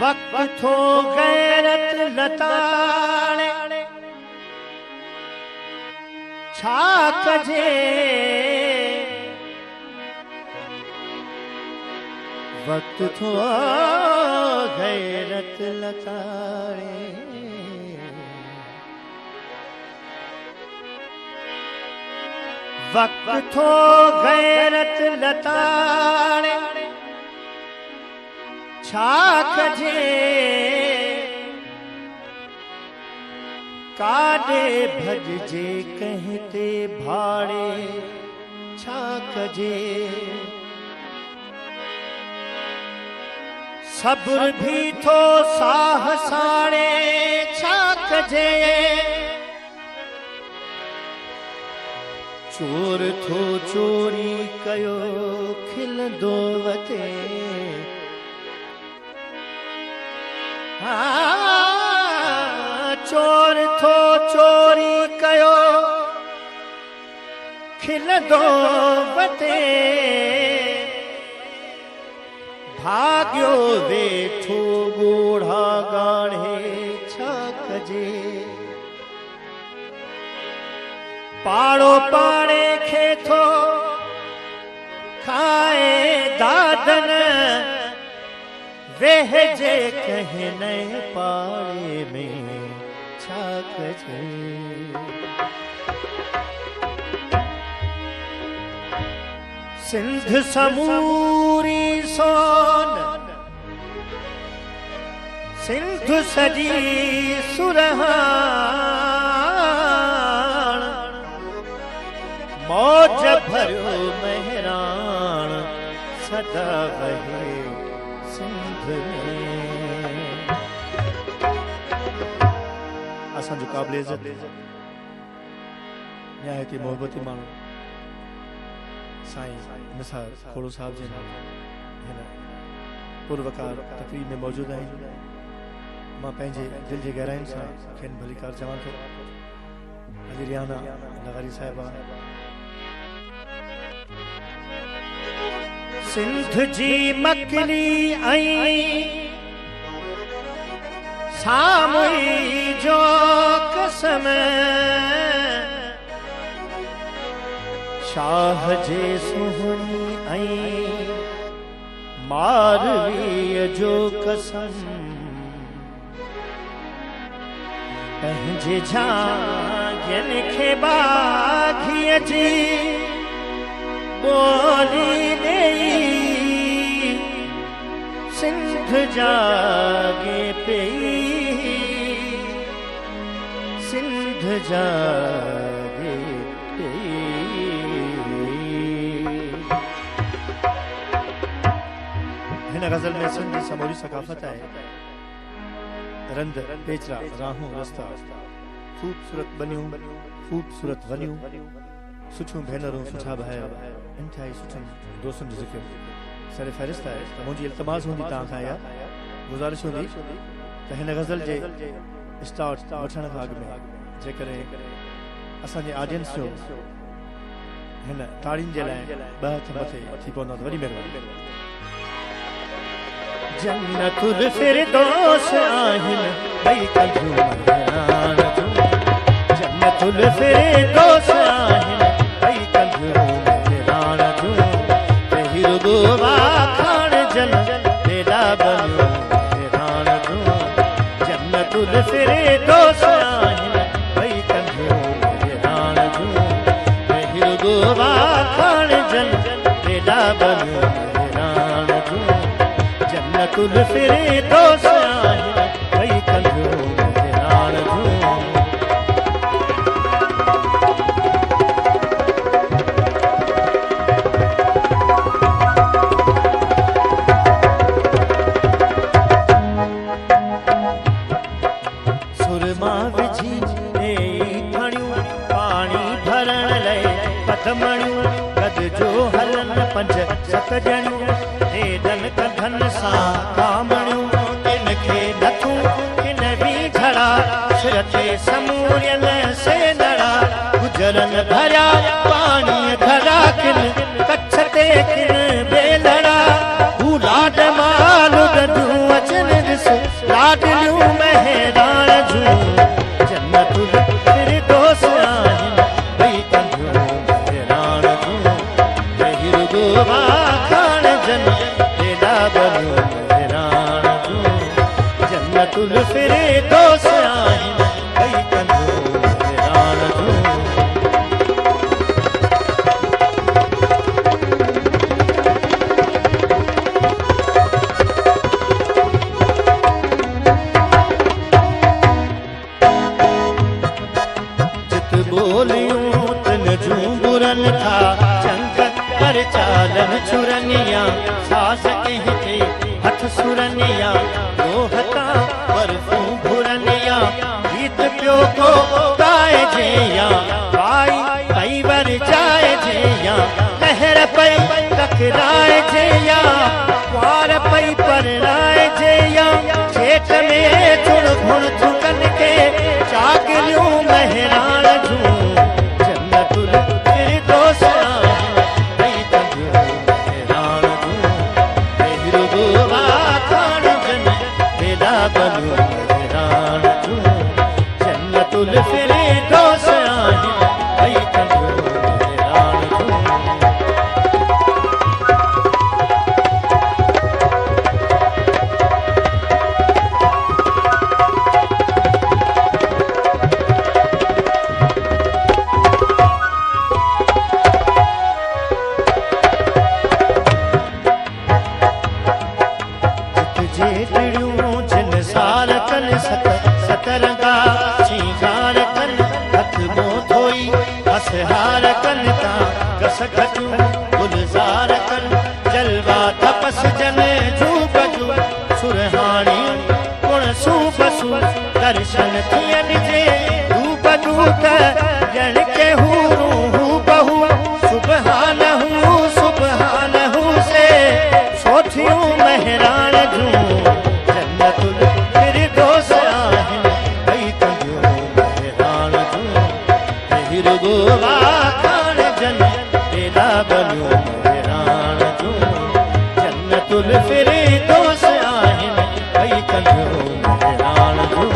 वक्त थो गैरत लताड़े छा कजे वक्त थो गैरत लताड़े वक्त थो गैरत लताड़े छा कजे काडे भजजे कहते भाड़े छा कजे सब्र भी थो साह साड़े छा कजे चोर थो चोरी कयो खिलंदो वते चोर थो चोरी कयो खिलंदो वते भाग्यो वेठो ॻोढ़ा गाढ़े छा कजे पाड़ो पाड़े खे थो खाए दादन वेहजे कहे नए पाड़े में छा कजे सिंध समूरी सोन सिंध सजी सुरहान मौज भरियो मेहरान सदा वहे सिंध में असां जो क़ाबिल इज़्ज़त निहायती मोहब्बती माण्हू साईं निसार खोड़ो साहब जे हिन पुरवकार तकरीब में मौजूद आहिनि मां पंहिंजे दिल जे गहराइनि सां खेनि भलीकार चवां थो अॼु रियाना लगारी साहिबा सिंध जी मकली आई सामुई जो कसम शाह जे सुहनी आई मारवीअ जो कसम पंहिंजे झांगियुनि खे बाघीअ जी बोली ॾेई सिंध जागे पई सिंध जागे पई हिन गज़ल में सिंध जी समूरी सकाफ़त आहे रंद पेचरा राहूं रस्ता खूबसूरत बनियूं खूबसूरत वनियूं सुठियूं भेनरूं सुठा भाइर इंतिहाई सुठनि दोस्तनि जो ज़िक्र सर फ़हरिस्त आहे त मुंहिंजी इल्तमास हूंदी तव्हां खां या गुज़ारिश हूंदी त हिन गज़ल जे स्टार्ट वठण खां अॻु में जेकॾहिं असांजे ऑडियंस जो हिन ताड़ियुनि जे लाइ ॿ हथ मथे थी पवंदा त वॾी महिरबानी जन्नतुल फिरदौस आहिनि ॿई कंहिंजूं महरान जूं जन्नतुल फिरदौस आहिनि ॿई कंहिंजूं महरान जूं कही रुगो वाखाण जन बेड़ा बनियो महरान जूं जन्नतुल फिरदौस आहिनि ॿई कंहिंजूं महरान जूं कही रुगो वाखाण जन बेड़ा बनियो महरान जूं जन्नतुल फिरदौस आहिनि ॿई कंहिंजूं महरान जूं सुरमा विझी ॾेई खणियूं पाणी भरण लाइ पदमणियूं गद जो हलन पंज सत ॼणियूं हेॾनि कंधनि सां कामणियूं किन खे नथूं किन बि झड़ा सिर ते समूरियल से नड़ा गुजरनि भरिया पाणीअ घड़ा किन कच्छ ते किन बेलड़ा हू लाड माल गॾूं अचनि ॾिस फिरे दोस्त आहिनि कई कंदो हैरान जूं बोलियूं तन जूं बुरन था चंग पर चालन छुरनिया सास कहते हथ सुरनिया रोहता बर्फू भुरनिया गीत प्यो को गाए जया पाई कई वर जाए जया लहर पई टकराए जया वार पई पर राए जया चेत में थुड़ घुड़ थुकन के चागलियूं महरान सतरंगा श्रृंगार कन हथ मों धोई हसहार कन ता कस घटियूं गुलजार कन जलवा तपस जन जू बजू सुरहाणी गुण सूबसू दर्शन थियन जे धूप दूत जन के हू बहू सुबहान हूँ से सोथियूं महरान जूं जन्नतुल फिरदौस गोवा खान जन तेरा बनो हैरान जूं जन्नतुल फिरदौस आहिनि कई कंदो हैरान जूं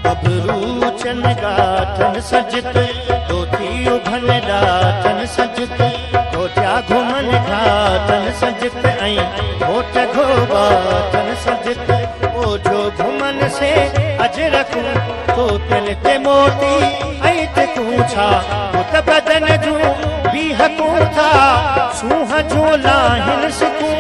बबरू चन गाठन सजत उभन डाटन सजत कोटिया घुमन घाटन सजत ऐं होठ घोबाटन सजत ओझो घुमन से अजरकूं तो तिल ते मोती ऐं तिकूं छा उत बदन जूं बीहकूं था सूंह जो लाहिन सिकूं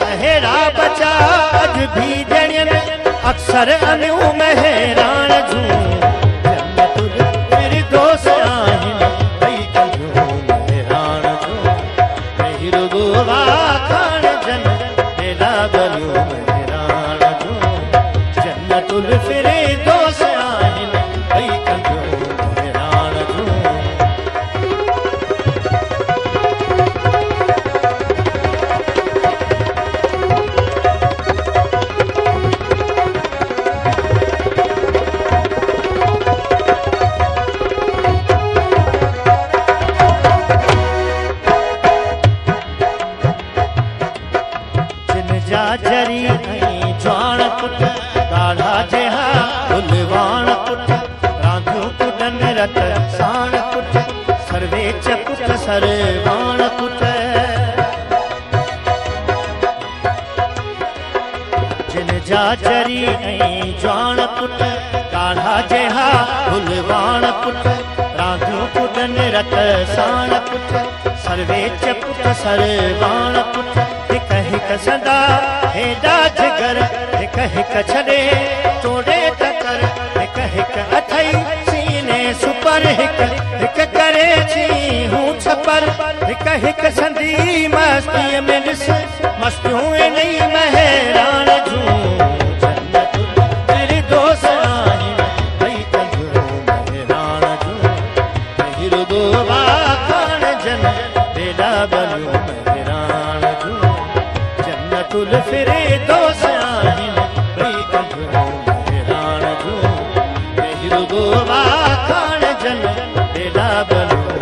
अहिड़ा बचा अॼु भी ॼणियन अक्सर अनियूं महरान जूं जन्नतुल फिरदौस आहिनि गोवा खान जन तेरा बनो हैरान जूं जन्नतुल फिरदौस आहिनि कई कंदो हैरान जूं जरी ऐं ज्वाण पुट ॻाढ़ा जेहा गुलवाण पुट रांधियूं कुॾन रत साण पुट सर्वेच पुट सरवाण पुट जिन जा जरी ऐं ज्वाण पुट ॻाढ़ा जेहा गुलवाण पुट रांधियूं कुॾन रत साण पुट सर्वेच पुट सरवाण पुट हिक सदा हेॾा जिगर हिक छॾे तोड़े टकर हिक अथई सीने सुपर हिक करे छी हूं छपर हिक संदी मस्तीअ में ॾिस मस्तियूं नई महरान जूं जन्नतुल फिरदौस आहिनि कई कंदो महरान जूं फिरदौस खान जन तेरा बनो महरान जूं जन्नतुल फिरदौस आहिनि कई कंदो हैरान जूं फिरदौस खान जन तेरा बनो